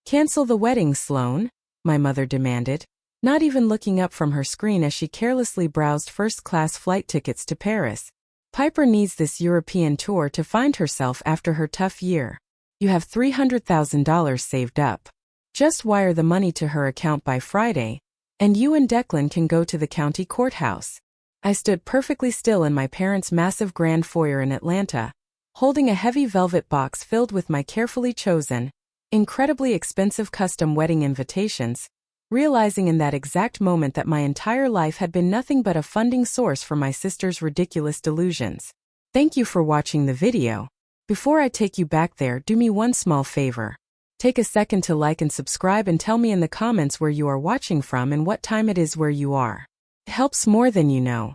Cancel the wedding, Sloane, my mother demanded, not even looking up from her screen as she carelessly browsed first-class flight tickets to Paris. Piper needs this European tour to find herself after her tough year. You have $300,000 saved up. Just wire the money to her account by Friday, and you and Declan can go to the county courthouse. I stood perfectly still in my parents' massive grand foyer in Atlanta, holding a heavy velvet box filled with my carefully chosen, incredibly expensive custom wedding invitations, realizing in that exact moment that my entire life had been nothing but a funding source for my sister's ridiculous delusions. Thank you for watching the video. Before I take you back there, do me one small favor. Take a second to like and subscribe and tell me in the comments where you are watching from and what time it is where you are. It helps more than you know.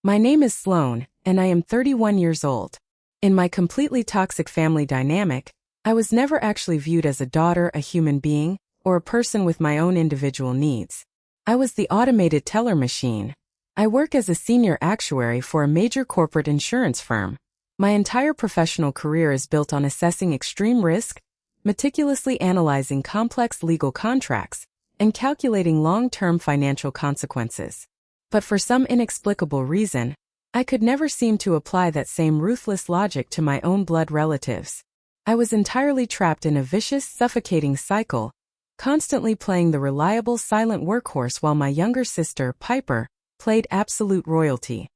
My name is Sloane, and I am 31 years old. In my completely toxic family dynamic, I was never actually viewed as a daughter, a human being, or a person with my own individual needs. I was the automated teller machine. I work as a senior actuary for a major corporate insurance firm. My entire professional career is built on assessing extreme risk, meticulously analyzing complex legal contracts, and calculating long-term financial consequences. But for some inexplicable reason, I could never seem to apply that same ruthless logic to my own blood relatives. I was entirely trapped in a vicious, suffocating cycle, constantly playing the reliable, silent workhorse while my younger sister, Piper, played absolute royalty.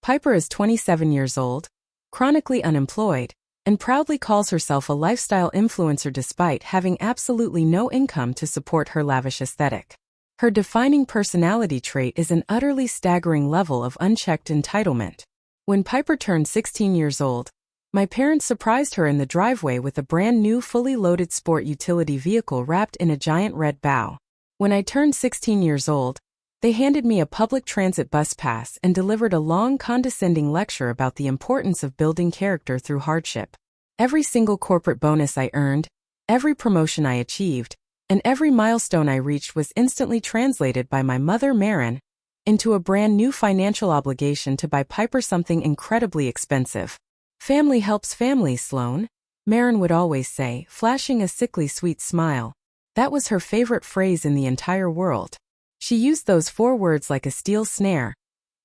Piper is 27 years old, chronically unemployed, and proudly calls herself a lifestyle influencer despite having absolutely no income to support her lavish aesthetic. Her defining personality trait is an utterly staggering level of unchecked entitlement. When Piper turned 16 years old, my parents surprised her in the driveway with a brand new fully loaded sport utility vehicle wrapped in a giant red bow. When I turned 16 years old, they handed me a public transit bus pass and delivered a long, condescending lecture about the importance of building character through hardship. Every single corporate bonus I earned, every promotion I achieved, and every milestone I reached was instantly translated by my mother, Marin, into a brand new financial obligation to buy Piper something incredibly expensive. Family helps family, Sloane, Marin would always say, flashing a sickly sweet smile. That was her favorite phrase in the entire world. She used those 4 words like a steel snare,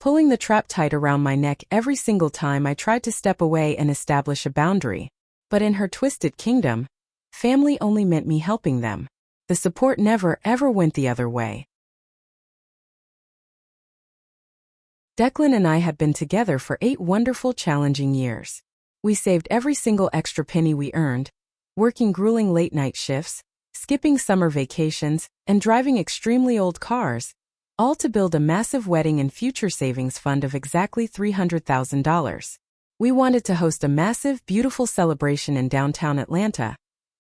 pulling the trap tight around my neck every single time I tried to step away and establish a boundary. But in her twisted kingdom, family only meant me helping them. The support never ever went the other way. Declan and I had been together for 8 wonderful, challenging years. We saved every single extra penny we earned, working grueling late-night shifts, skipping summer vacations, and driving extremely old cars, all to build a massive wedding and future savings fund of exactly $300,000. We wanted to host a massive, beautiful celebration in downtown Atlanta,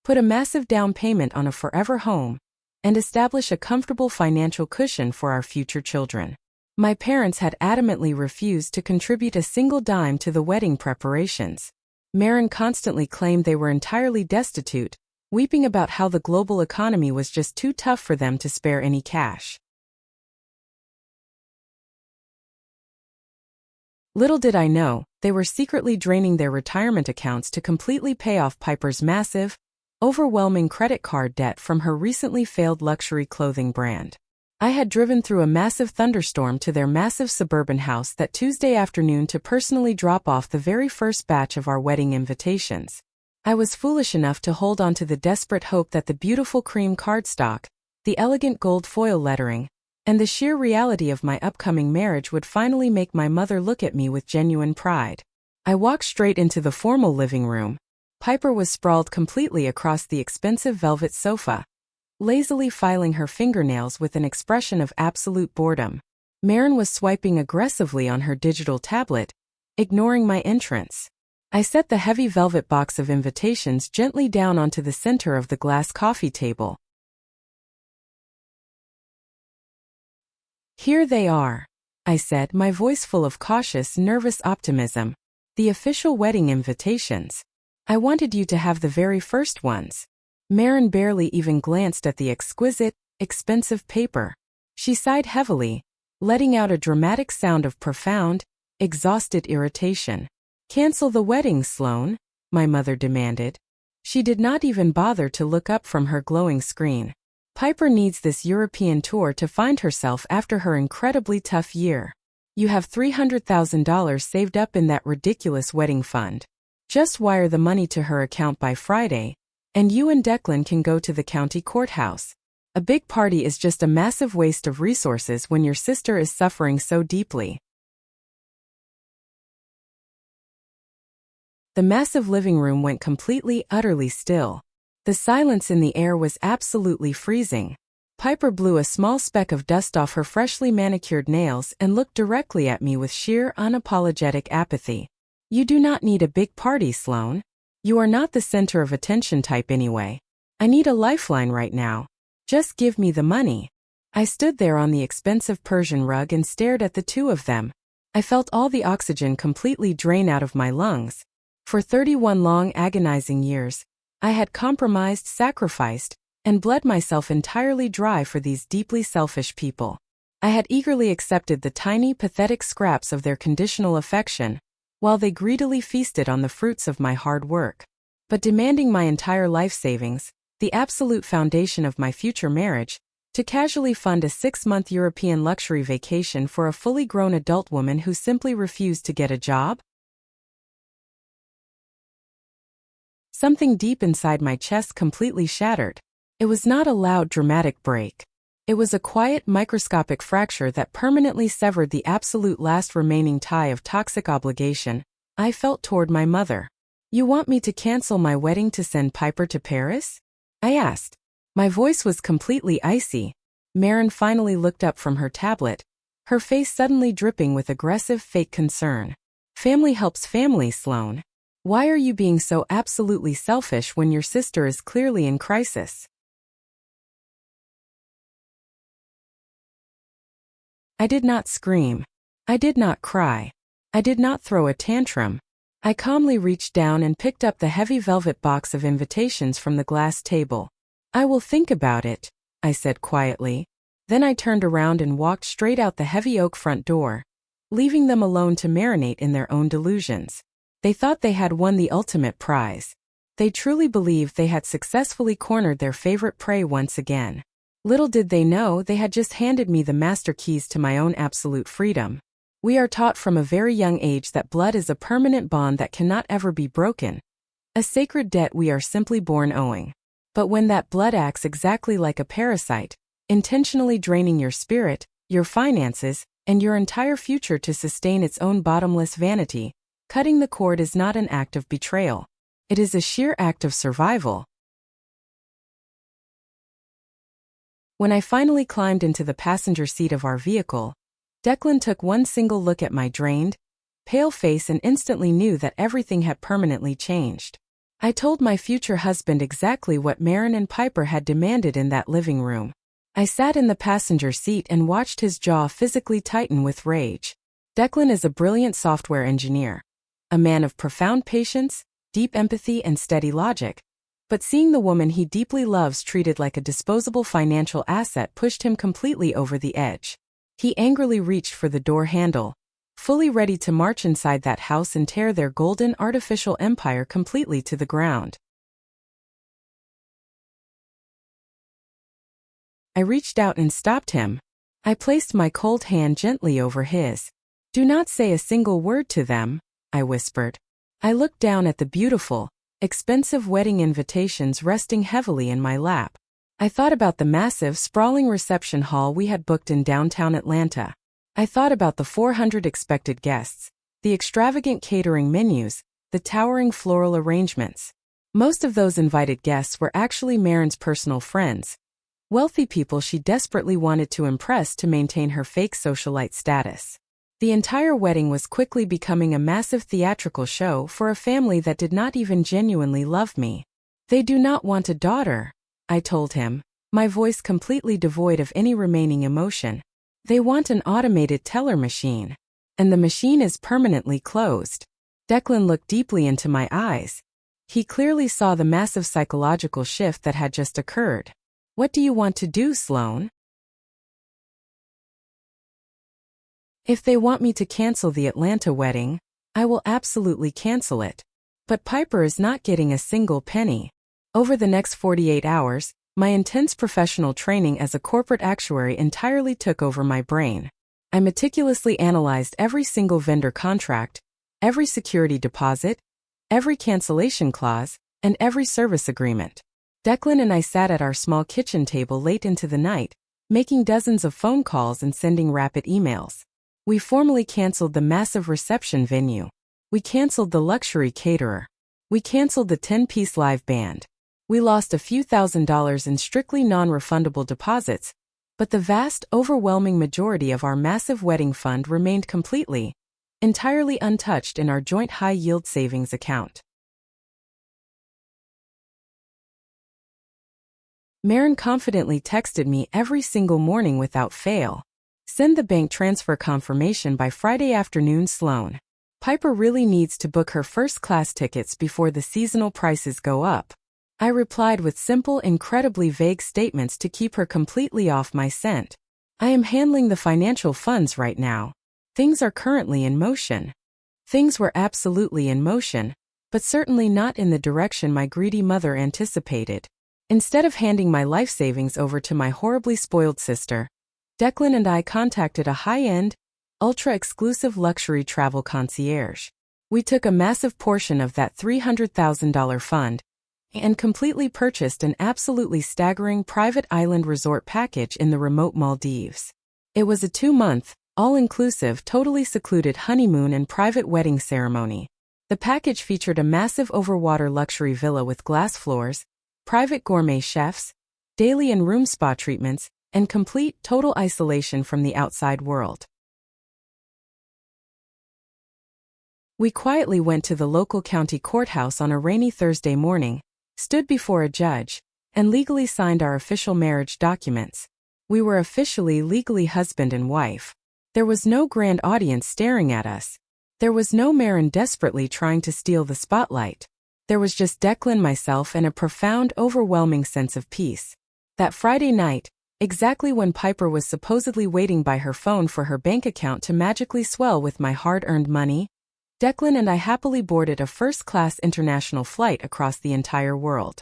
put a massive down payment on a forever home, and establish a comfortable financial cushion for our future children. My parents had adamantly refused to contribute a single dime to the wedding preparations. Marin constantly claimed they were entirely destitute, weeping about how the global economy was just too tough for them to spare any cash. Little did I know, they were secretly draining their retirement accounts to completely pay off Piper's massive, overwhelming credit card debt from her recently failed luxury clothing brand. I had driven through a massive thunderstorm to their massive suburban house that Tuesday afternoon to personally drop off the very first batch of our wedding invitations. I was foolish enough to hold on to the desperate hope that the beautiful cream cardstock, the elegant gold foil lettering, and the sheer reality of my upcoming marriage would finally make my mother look at me with genuine pride. I walked straight into the formal living room. Piper was sprawled completely across the expensive velvet sofa, lazily filing her fingernails with an expression of absolute boredom. Marin was swiping aggressively on her digital tablet, ignoring my entrance. I set the heavy velvet box of invitations gently down onto the center of the glass coffee table. "Here they are," I said, my voice full of cautious, nervous optimism. "The official wedding invitations. I wanted you to have the very first ones." Marin barely even glanced at the exquisite, expensive paper. She sighed heavily, letting out a dramatic sound of profound, exhausted irritation. "Cancel the wedding, Sloane," my mother demanded. She did not even bother to look up from her glowing screen. "Piper needs this European tour to find herself after her incredibly tough year. You have $300,000 saved up in that ridiculous wedding fund. Just wire the money to her account by Friday, and you and Declan can go to the county courthouse. A big party is just a massive waste of resources when your sister is suffering so deeply." The massive living room went completely, utterly still. The silence in the air was absolutely freezing. Piper blew a small speck of dust off her freshly manicured nails and looked directly at me with sheer, unapologetic apathy. "You do not need a big party, Sloane. You are not the center of attention type anyway. I need a lifeline right now. Just give me the money." I stood there on the expensive Persian rug and stared at the two of them. I felt all the oxygen completely drain out of my lungs. For 31 long, agonizing years, I had compromised, sacrificed, and bled myself entirely dry for these deeply selfish people. I had eagerly accepted the tiny, pathetic scraps of their conditional affection, while they greedily feasted on the fruits of my hard work. But demanding my entire life savings, the absolute foundation of my future marriage, to casually fund a 6-month European luxury vacation for a fully grown adult woman who simply refused to get a job? Something deep inside my chest completely shattered. It was not a loud, dramatic break. It was a quiet, microscopic fracture that permanently severed the absolute last remaining tie of toxic obligation I felt toward my mother. "You want me to cancel my wedding to send Piper to Paris?" I asked. My voice was completely icy. Maren finally looked up from her tablet, her face suddenly dripping with aggressive, fake concern. "Family helps family, Sloane. Why are you being so absolutely selfish when your sister is clearly in crisis?" I did not scream. I did not cry. I did not throw a tantrum. I calmly reached down and picked up the heavy velvet box of invitations from the glass table. "I will think about it," I said quietly. Then I turned around and walked straight out the heavy oak front door, leaving them alone to marinate in their own delusions. They thought they had won the ultimate prize. They truly believed they had successfully cornered their favorite prey once again. Little did they know they had just handed me the master keys to my own absolute freedom. We are taught from a very young age that blood is a permanent bond that cannot ever be broken, a sacred debt we are simply born owing. But when that blood acts exactly like a parasite, intentionally draining your spirit, your finances, and your entire future to sustain its own bottomless vanity, cutting the cord is not an act of betrayal. It is a sheer act of survival. When I finally climbed into the passenger seat of our vehicle, Declan took one single look at my drained, pale face and instantly knew that everything had permanently changed. I told my future husband exactly what Maren and Piper had demanded in that living room. I sat in the passenger seat and watched his jaw physically tighten with rage. Declan is a brilliant software engineer, a man of profound patience, deep empathy and steady logic. But seeing the woman he deeply loves treated like a disposable financial asset pushed him completely over the edge. He angrily reached for the door handle, fully ready to march inside that house and tear their golden artificial empire completely to the ground. I reached out and stopped him. I placed my cold hand gently over his. "Do not say a single word to them," I whispered. I looked down at the beautiful, expensive wedding invitations resting heavily in my lap. I thought about the massive, sprawling reception hall we had booked in downtown Atlanta. I thought about the 400 expected guests, the extravagant catering menus, the towering floral arrangements. Most of those invited guests were actually Maren's personal friends, wealthy people she desperately wanted to impress to maintain her fake socialite status. The entire wedding was quickly becoming a massive theatrical show for a family that did not even genuinely love me. "They do not want a daughter," I told him, my voice completely devoid of any remaining emotion. "They want an automated teller machine. And the machine is permanently closed." Declan looked deeply into my eyes. He clearly saw the massive psychological shift that had just occurred. "What do you want to do, Sloane?" If they want me to cancel the Atlanta wedding, I will absolutely cancel it. But Piper is not getting a single penny. Over the next 48 hours, my intense professional training as a corporate actuary entirely took over my brain. I meticulously analyzed every single vendor contract, every security deposit, every cancellation clause, and every service agreement. Declan and I sat at our small kitchen table late into the night, making dozens of phone calls and sending rapid emails. We formally canceled the massive reception venue. We canceled the luxury caterer. We canceled the 10-piece live band. We lost a few $1,000s in strictly non-refundable deposits, but the vast, overwhelming majority of our massive wedding fund remained completely, entirely untouched in our joint high-yield savings account. Maren confidently texted me every single morning without fail. Send the bank transfer confirmation by Friday afternoon, Sloan. Piper really needs to book her first-class tickets before the seasonal prices go up. I replied with simple, incredibly vague statements to keep her completely off my scent. I am handling the financial funds right now. Things are currently in motion. Things were absolutely in motion, but certainly not in the direction my greedy mother anticipated. Instead of handing my life savings over to my horribly spoiled sister, Declan and I contacted a high-end, ultra-exclusive luxury travel concierge. We took a massive portion of that $300,000 fund and completely purchased an absolutely staggering private island resort package in the remote Maldives. It was a 2-month, all-inclusive, totally secluded honeymoon and private wedding ceremony. The package featured a massive overwater luxury villa with glass floors, private gourmet chefs, daily and room spa treatments, and complete, total isolation from the outside world. We quietly went to the local county courthouse on a rainy Thursday morning, stood before a judge, and legally signed our official marriage documents. We were officially legally husband and wife. There was no grand audience staring at us. There was no Maren desperately trying to steal the spotlight. There was just Declan, myself, and a profound, overwhelming sense of peace. That Friday night, exactly when Piper was supposedly waiting by her phone for her bank account to magically swell with my hard-earned money, Declan and I happily boarded a first-class international flight across the entire world.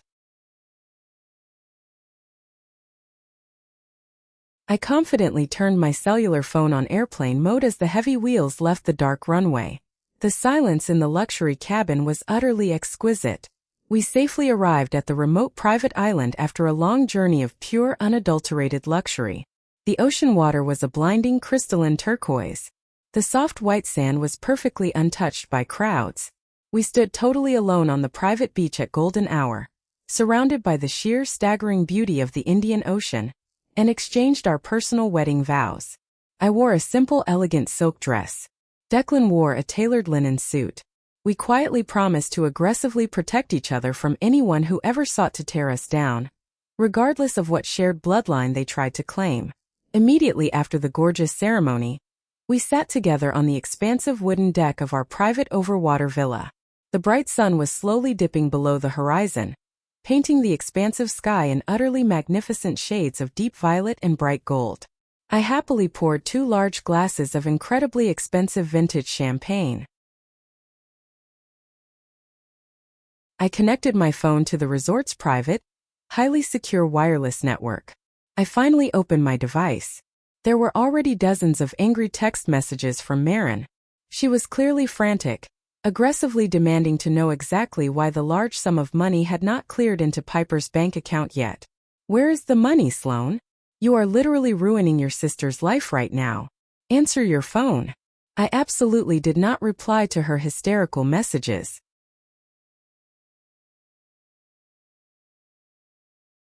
I confidently turned my cellular phone on airplane mode as the heavy wheels left the dark runway. The silence in the luxury cabin was utterly exquisite. We safely arrived at the remote private island after a long journey of pure, unadulterated luxury. The ocean water was a blinding crystalline turquoise. The soft white sand was perfectly untouched by crowds. We stood totally alone on the private beach at golden hour, surrounded by the sheer, staggering beauty of the Indian Ocean, and exchanged our personal wedding vows. I wore a simple, elegant silk dress. Declan wore a tailored linen suit. We quietly promised to aggressively protect each other from anyone who ever sought to tear us down, regardless of what shared bloodline they tried to claim. Immediately after the gorgeous ceremony, we sat together on the expansive wooden deck of our private overwater villa. The bright sun was slowly dipping below the horizon, painting the expansive sky in utterly magnificent shades of deep violet and bright gold. I happily poured 2 large glasses of incredibly expensive vintage champagne. I connected my phone to the resort's private, highly secure wireless network. I finally opened my device. There were already dozens of angry text messages from Maren. She was clearly frantic, aggressively demanding to know exactly why the large sum of money had not cleared into Piper's bank account yet. Where is the money, Sloan? You are literally ruining your sister's life right now. Answer your phone. I absolutely did not reply to her hysterical messages.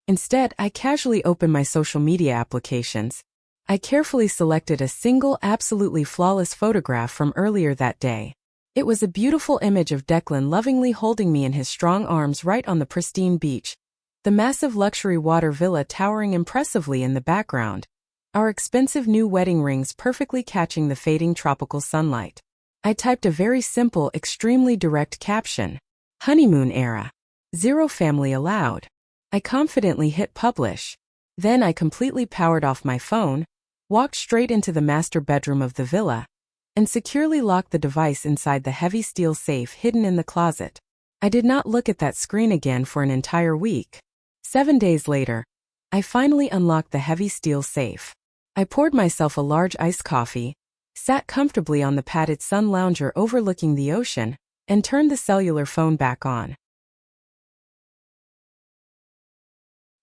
Instead, I casually opened my social media applications. I carefully selected a single, absolutely flawless photograph from earlier that day. It was a beautiful image of Declan lovingly holding me in his strong arms right on the pristine beach, the massive luxury water villa towering impressively in the background, our expensive new wedding rings perfectly catching the fading tropical sunlight. I typed a very simple, extremely direct caption: Honeymoon era. 0 family allowed. I confidently hit publish. Then I completely powered off my phone, walked straight into the master bedroom of the villa, and securely locked the device inside the heavy steel safe hidden in the closet. I did not look at that screen again for an entire week. 7 days later, I finally unlocked the heavy steel safe. I poured myself a large iced coffee, sat comfortably on the padded sun lounger overlooking the ocean, and turned the cellular phone back on.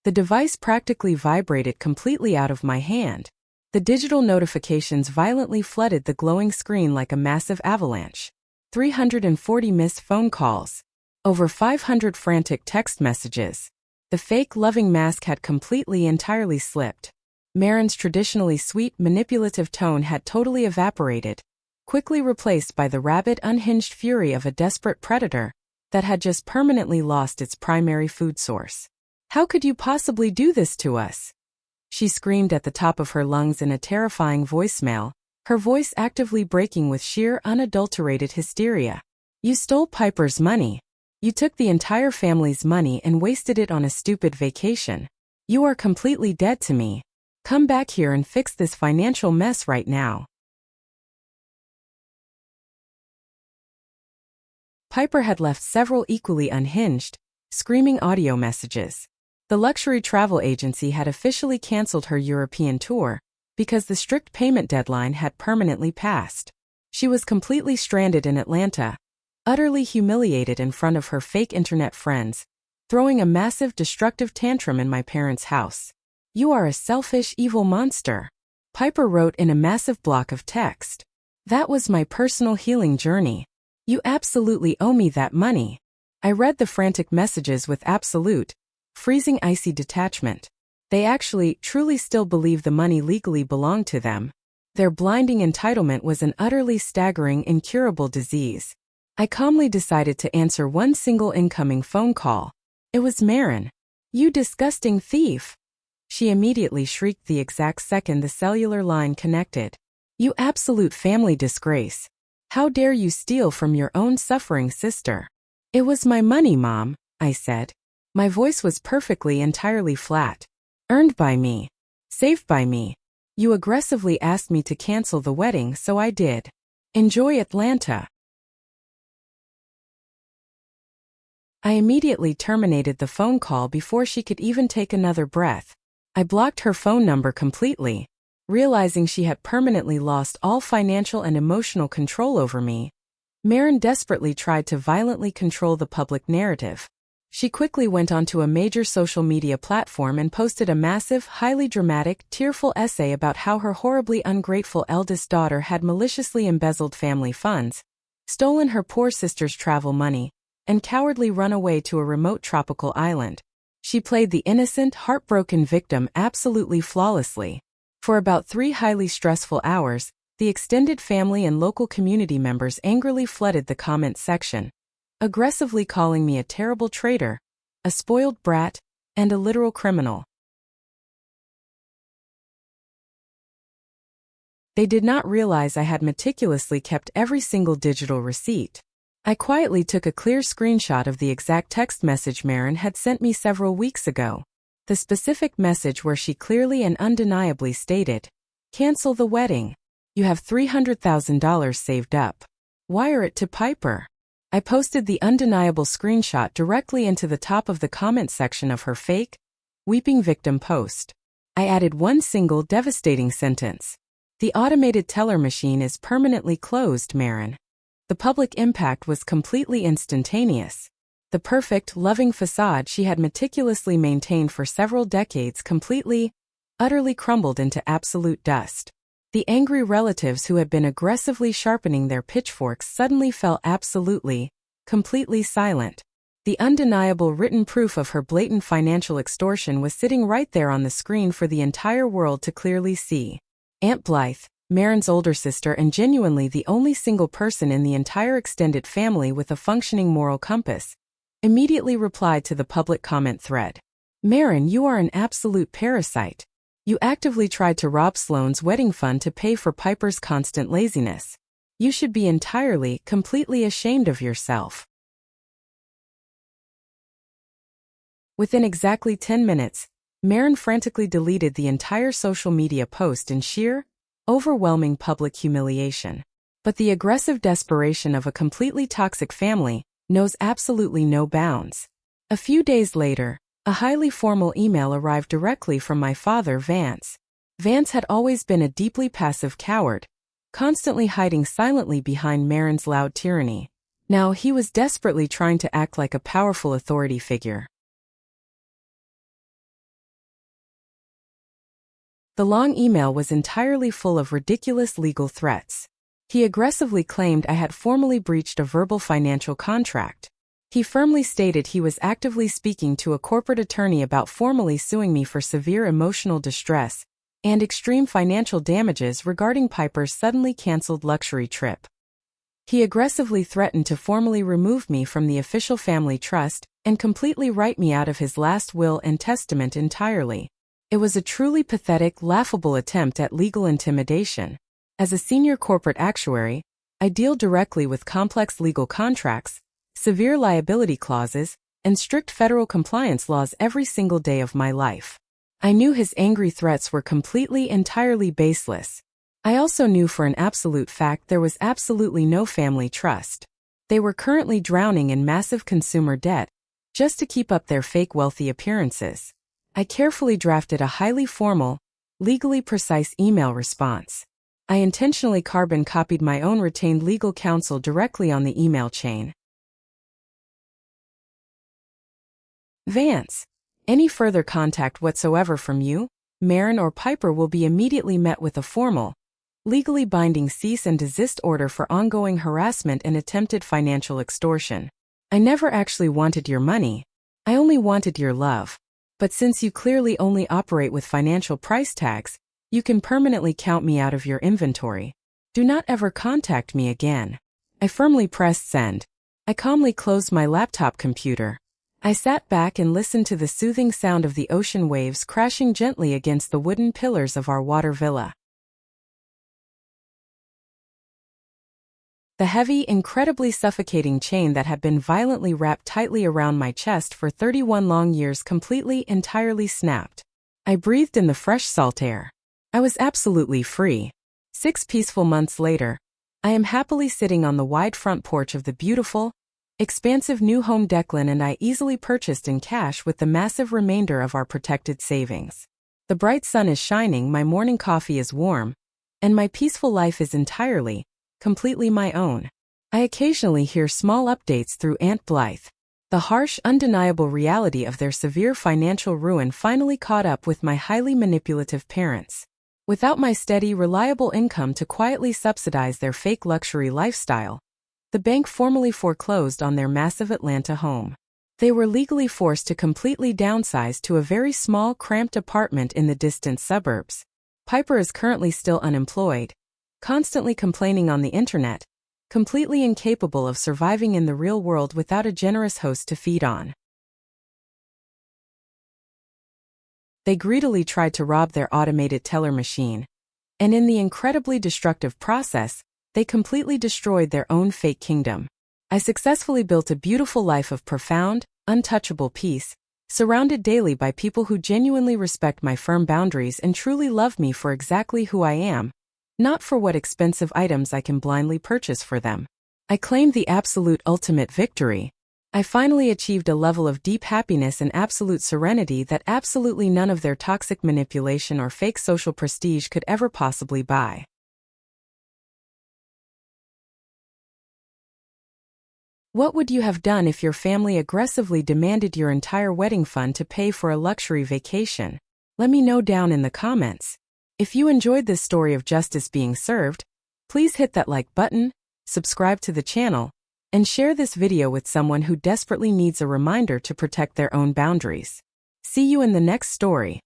The device practically vibrated completely out of my hand. The digital notifications violently flooded the glowing screen like a massive avalanche. 340 missed phone calls. Over 500 frantic text messages. The fake loving mask had entirely slipped. Marin's traditionally sweet, manipulative tone had totally evaporated, quickly replaced by the rabid, unhinged fury of a desperate predator that had just permanently lost its primary food source. "How could you possibly do this to us?" she screamed at the top of her lungs in a terrifying voicemail, her voice actively breaking with sheer, unadulterated hysteria. "You stole Piper's money. You took the entire family's money and wasted it on a stupid vacation. You are completely dead to me. Come back here and fix this financial mess right now." Piper had left several equally unhinged, screaming audio messages. The luxury travel agency had officially canceled her European tour because the strict payment deadline had permanently passed. She was completely stranded in Atlanta, utterly humiliated in front of her fake internet friends, throwing a massive destructive tantrum in my parents' house. "You are a selfish, evil monster," Piper wrote in a massive block of text. "That was my personal healing journey. You absolutely owe me that money." I read the frantic messages with absolute, freezing icy detachment. They actually, truly still believe the money legally belonged to them. Their blinding entitlement was an utterly staggering, incurable disease. I calmly decided to answer one single incoming phone call. It was Marin. "You disgusting thief!" she immediately shrieked the exact second the cellular line connected. "You absolute family disgrace. How dare you steal from your own suffering sister?" "It was my money, Mom," I said. My voice was entirely flat. "Earned by me. Saved by me. You aggressively asked me to cancel the wedding, so I did. Enjoy Atlanta." I immediately terminated the phone call before she could even take another breath. I blocked her phone number completely, realizing she had permanently lost all financial and emotional control over me. Marin desperately tried to violently control the public narrative. She quickly went onto a major social media platform and posted a massive, highly dramatic, tearful essay about how her horribly ungrateful eldest daughter had maliciously embezzled family funds, stolen her poor sister's travel money, and cowardly run away to a remote tropical island. She played the innocent, heartbroken victim absolutely flawlessly. For about 3 highly stressful hours, the extended family and local community members angrily flooded the comments section, aggressively calling me a terrible traitor, a spoiled brat, and a literal criminal. They did not realize I had meticulously kept every single digital receipt. I quietly took a clear screenshot of the exact text message Marin had sent me several weeks ago. The specific message where she clearly and undeniably stated, "Cancel the wedding. You have $300,000 saved up. Wire it to Piper." I posted the undeniable screenshot directly into the top of the comment section of her fake, weeping victim post. I added one single devastating sentence. "The automated teller machine is permanently closed, Marin." The public impact was completely instantaneous. The perfect, loving facade she had meticulously maintained for several decades utterly crumbled into absolute dust. The angry relatives who had been aggressively sharpening their pitchforks suddenly fell completely silent. The undeniable written proof of her blatant financial extortion was sitting right there on the screen for the entire world to clearly see. Aunt Blythe, Marin's older sister and genuinely the only single person in the entire extended family with a functioning moral compass, immediately replied to the public comment thread. "Marin, you are an absolute parasite. You actively tried to rob Sloane's wedding fund to pay for Piper's constant laziness. You should be completely ashamed of yourself." Within exactly 10 minutes, Marin frantically deleted the entire social media post in sheer, overwhelming public humiliation. But the aggressive desperation of a completely toxic family knows absolutely no bounds. A few days later, a highly formal email arrived directly from my father, Vance. Vance had always been a deeply passive coward, constantly hiding silently behind Marin's loud tyranny. Now he was desperately trying to act like a powerful authority figure. The long email was entirely full of ridiculous legal threats. He aggressively claimed I had formally breached a verbal financial contract. He firmly stated he was actively speaking to a corporate attorney about formally suing me for severe emotional distress and extreme financial damages regarding Piper's suddenly canceled luxury trip. He aggressively threatened to formally remove me from the official family trust and completely write me out of his last will and testament entirely. It was a truly pathetic, laughable attempt at legal intimidation. As a senior corporate actuary, I deal directly with complex legal contracts, severe liability clauses, and strict federal compliance laws every single day of my life. I knew his angry threats were entirely baseless. I also knew for an absolute fact there was absolutely no family trust. They were currently drowning in massive consumer debt, just to keep up their fake wealthy appearances. I carefully drafted a highly formal, legally precise email response. I intentionally carbon copied my own retained legal counsel directly on the email chain. Vance, any further contact whatsoever from you, Marin or Piper will be immediately met with a formal, legally binding cease and desist order for ongoing harassment and attempted financial extortion. I never actually wanted your money. I only wanted your love. But since you clearly only operate with financial price tags, you can permanently count me out of your inventory. Do not ever contact me again. I firmly pressed send. I calmly closed my laptop computer. I sat back and listened to the soothing sound of the ocean waves crashing gently against the wooden pillars of our water villa. The heavy, incredibly suffocating chain that had been violently wrapped tightly around my chest for 31 long years entirely snapped. I breathed in the fresh salt air. I was absolutely free. 6 peaceful months later, I am happily sitting on the wide front porch of the beautiful, expansive new home Declan and I easily purchased in cash with the massive remainder of our protected savings. The bright sun is shining, my morning coffee is warm, and my peaceful life is completely my own. I occasionally hear small updates through Aunt Blythe. The harsh, undeniable reality of their severe financial ruin finally caught up with my highly manipulative parents. Without my steady, reliable income to quietly subsidize their fake luxury lifestyle, the bank formally foreclosed on their massive Atlanta home. They were legally forced to completely downsize to a very small, cramped apartment in the distant suburbs. Piper is currently still unemployed, constantly complaining on the internet, completely incapable of surviving in the real world without a generous host to feed on. They greedily tried to rob their automated teller machine, and in the incredibly destructive process, they completely destroyed their own fake kingdom. I successfully built a beautiful life of profound, untouchable peace, surrounded daily by people who genuinely respect my firm boundaries and truly love me for exactly who I am, not for what expensive items I can blindly purchase for them. I claimed the absolute ultimate victory. I finally achieved a level of deep happiness and absolute serenity that absolutely none of their toxic manipulation or fake social prestige could ever possibly buy. What would you have done if your family aggressively demanded your entire wedding fund to pay for a luxury vacation? Let me know down in the comments. If you enjoyed this story of justice being served, please hit that like button, subscribe to the channel, and share this video with someone who desperately needs a reminder to protect their own boundaries. See you in the next story.